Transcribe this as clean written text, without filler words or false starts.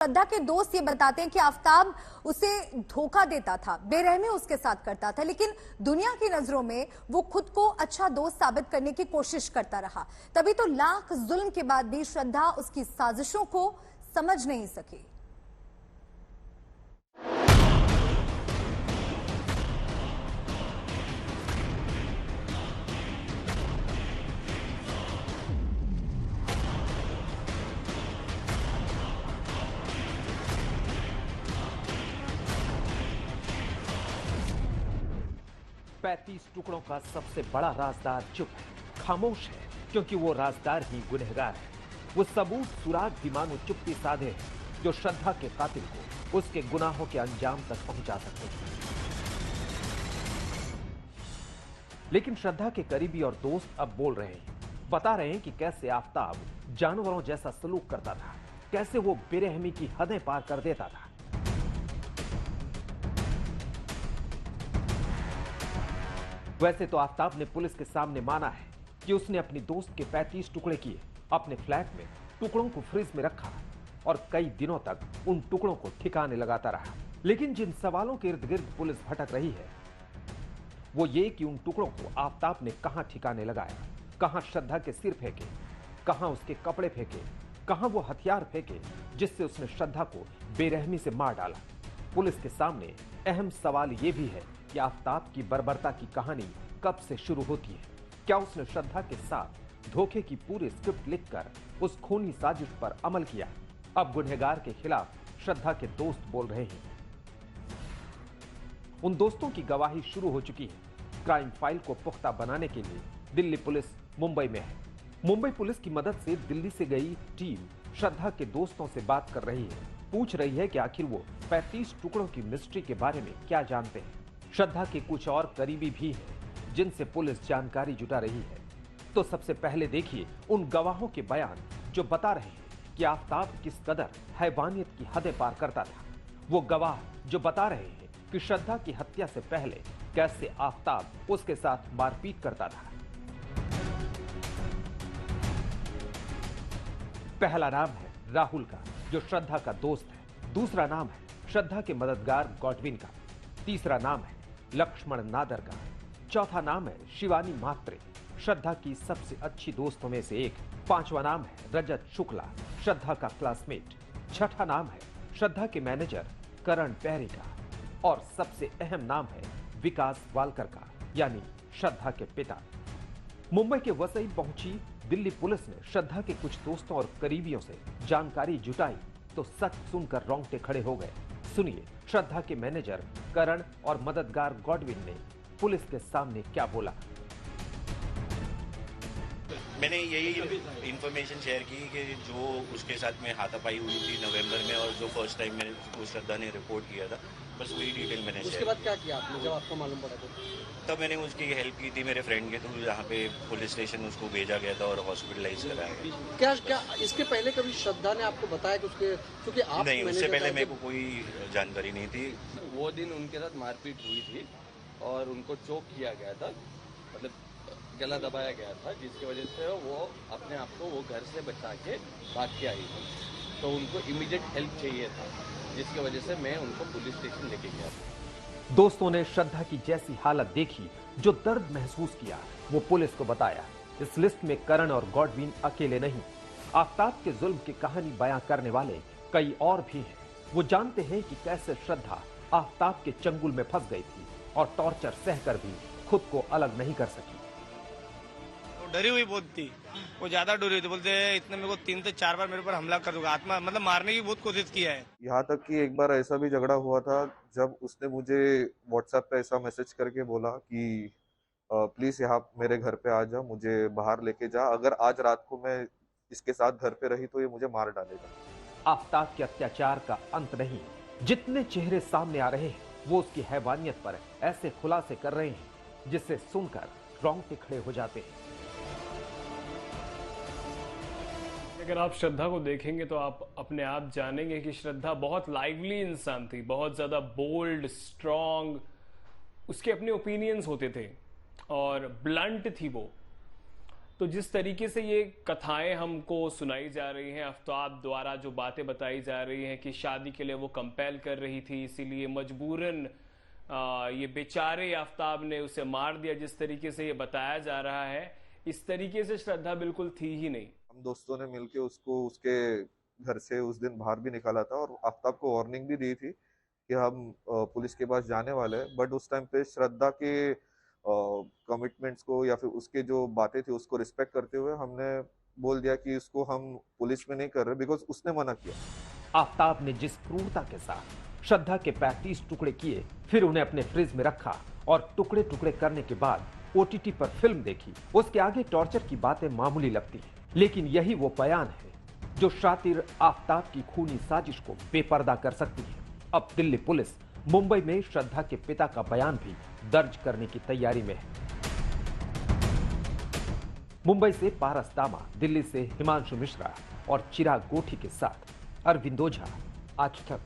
श्रद्धा के दोस्त ये बताते हैं कि आफताब उसे धोखा देता था, बेरहमी उसके साथ करता था, लेकिन दुनिया की नजरों में वो खुद को अच्छा दोस्त साबित करने की कोशिश करता रहा। तभी तो लाख जुल्म के बाद भी श्रद्धा उसकी साजिशों को समझ नहीं सकी। पैंतीस टुकड़ों का सबसे बड़ा राजदार चुप है, खामोश है, क्योंकि वो राजदार ही गुनहगार है। वो सबूत सुराग भी मानो चुप्पी साधे हैं जो श्रद्धा के कातिल को उसके गुनाहों के अंजाम तक पहुंचा सकते हैं। लेकिन श्रद्धा के करीबी और दोस्त अब बोल रहे हैं, बता रहे हैं कि कैसे आफताब जानवरों जैसा सलूक करता था, कैसे वो बेरहमी की हदें पार कर देता था। वैसे तो आफताब ने पुलिस के सामने माना है कि उसने अपनी दोस्त के 35 टुकड़े किए, अपने फ्लैट में टुकड़ों को फ्रिज में रखा और कई दिनों तक उन टुकड़ों को ठिकाने लगाता रहा। लेकिन जिन सवालों के इर्द गिर्द पुलिस भटक रही है वो ये कि उन टुकड़ों को आफताब ने कहां ठिकाने लगाया, कहां श्रद्धा के सिर फेंके, कहां उसके कपड़े फेंके, कहां वो हथियार फेंके जिससे उसने श्रद्धा को बेरहमी से मार डाला। पुलिस के सामने अहम सवाल यह भी है कि आफताब की बर्बरता की कहानी कब से शुरू होती है। क्या उसने श्रद्धा के साथ धोखे की पूरी स्क्रिप्ट लिखकर उस खूनी साजिश पर अमल किया? अब गुनहगार के खिलाफ श्रद्धा के दोस्त बोल रहे हैं। उन दोस्तों की गवाही शुरू हो चुकी है। क्राइम फाइल को पुख्ता बनाने के लिए दिल्ली पुलिस मुंबई में है। मुंबई पुलिस की मदद से दिल्ली से गई टीम श्रद्धा के दोस्तों से बात कर रही है, पूछ रही है कि आखिर वो 35 टुकड़ों की मिस्ट्री के बारे में क्या जानते हैं। श्रद्धा के कुछ और करीबी भी हैं जिनसे पुलिस जानकारी जुटा रही है। तो सबसे पहले देखिए उन गवाहों के बयान जो बता रहे हैं कि आफताब किस कदर हैवानियत की हदें पार करता था। वो गवाह जो बता रहे हैं कि श्रद्धा की हत्या से पहले कैसे आफताब उसके साथ मारपीट करता था। पहला नाम है राहुल का, जो श्रद्धा का दोस्त है। दूसरा नाम है श्रद्धा के मददगार गॉडविन का। तीसरा नाम है लक्ष्मण नादर का। चौथा नाम है शिवानी मात्रे, श्रद्धा की सबसे अच्छी दोस्तों में से एक। पांचवा नाम है रजत शुक्ला, श्रद्धा का क्लासमेट। छठा नाम है श्रद्धा के मैनेजर करण पेहरी का। और सबसे अहम नाम है विकास वालकर का, यानी श्रद्धा के पिता। मुंबई के वसई पहुंची दिल्ली पुलिस ने श्रद्धा के कुछ दोस्तों और करीबियों से जानकारी जुटाई तो सच सुनकर रोंगटे खड़े हो गए। सुनिए श्रद्धा के मैनेजर करण और मददगार गॉडविन ने पुलिस के सामने क्या बोला। मैंने यही इन्फॉर्मेशन शेयर की कि जो उसके साथ में हाथापाई हुई थी नवंबर में और जो फर्स्ट टाइम मैंने उसको श्रद्धा ने रिपोर्ट किया था, बस वही डिटेल मैंने शेयर। उसके बाद क्या किया आपने जब आपको मालूम पड़ा? तब मैंने उसकी हेल्प की थी मेरे फ्रेंड के थ्रू, जहाँ पे पुलिस स्टेशन उसको भेजा गया था और हॉस्पिटलाइज कराया गया। क्या इसके पहले कभी श्रद्धा ने आपको बताया कि उसके, क्योंकि आप नहीं, उससे पहले मेरे को कोई जानकारी नहीं थी। वो दिन उनके साथ मारपीट हुई थी और उनको चोक किया गया था, मतलब गला दबाया गया था, जिसकी वजह से वो अपने आप को वो घर से बचा के भाग के आई थी। तो उनको इमीडिएट हेल्प चाहिए था, जिसकी वजह से मैं उनको पुलिस स्टेशन लेके गया। दोस्तों ने श्रद्धा की जैसी हालत देखी, जो दर्द महसूस किया, वो पुलिस को बताया। इस लिस्ट में करण और गॉडविन अकेले नहीं, आफताब के जुल्म की कहानी बयां करने वाले कई और भी हैं। वो जानते हैं कि कैसे श्रद्धा आफताब के चंगुल में फंस गई थी और टॉर्चर सहकर भी खुद को अलग नहीं कर सकी। डरी हुई बहुत थी, वो ज्यादा डरी हुई थी। बोलते इतने मेरे को 3 से 4 बार मेरे ऊपर हमला कर दूंगा, आत्मा मतलब मारने की बहुत कोशिश किया है। यहाँ तक कि एक बार ऐसा भी झगड़ा हुआ था जब उसने मुझे व्हाट्सएप पे ऐसा मैसेज करके बोला कि प्लीज यहाँ मेरे घर पे आ जा, मुझे बाहर लेके जा, अगर आज रात को मैं इसके साथ घर पे रही तो ये मुझे मार डालेगा। आफताब के अत्याचार का अंत नहीं, जितने चेहरे सामने आ रहे हैं वो उसकी हैवानियत पर ऐसे खुलासे कर रहे हैं जिससे सुनकर रोंगटे खड़े हो जाते हैं। अगर आप श्रद्धा को देखेंगे तो आप अपने आप जानेंगे कि श्रद्धा बहुत लाइवली इंसान थी, बहुत ज़्यादा बोल्ड, स्ट्रॉन्ग, उसके अपने ओपिनियंस होते थे और ब्लंट थी वो। तो जिस तरीके से ये कथाएं हमको सुनाई जा रही हैं, आफ्ताब द्वारा जो बातें बताई जा रही हैं कि शादी के लिए वो कंपेल कर रही थी, इसीलिए मजबूरन ये बेचारे आफ्ताब ने उसे मार दिया, जिस तरीके से ये बताया जा रहा है, इस तरीके से श्रद्धा बिल्कुल थी ही नहीं। हम दोस्तों ने मिलके उसको उसके घर से उस दिन बाहर भी निकाला था और आफ्ताब को वार्निंग भी दी थी कि हम पुलिस के पास जाने वाले हैं, बट उस टाइम पे श्रद्धा के कमिटमेंट्स को या फिर उसके जो बातें थी उसको रिस्पेक्ट करते हुए हमने बोल दिया कि इसको हम पुलिस में नहीं कर रहे, बिकॉज उसने मना किया। आफ्ताब ने जिस क्रूरता के साथ श्रद्धा के 35 टुकड़े किए, फिर उन्हें अपने फ्रिज में रखा और टुकड़े टुकड़े करने के बाद ओटीटी पर फिल्म देखी, उसके आगे टॉर्चर की बातें मामूली लगती हैं, लेकिन यही वो बयान है जो शातिर आफ्ताब की खूनी साजिश को बेपर्दा कर सकती है। अब दिल्ली पुलिस मुंबई में श्रद्धा के पिता का बयान भी दर्ज करने की तैयारी में है। मुंबई से पारस दामा, दिल्ली से हिमांशु मिश्रा और चिराग गोठी के साथ अरविंद ओझा, आज तक।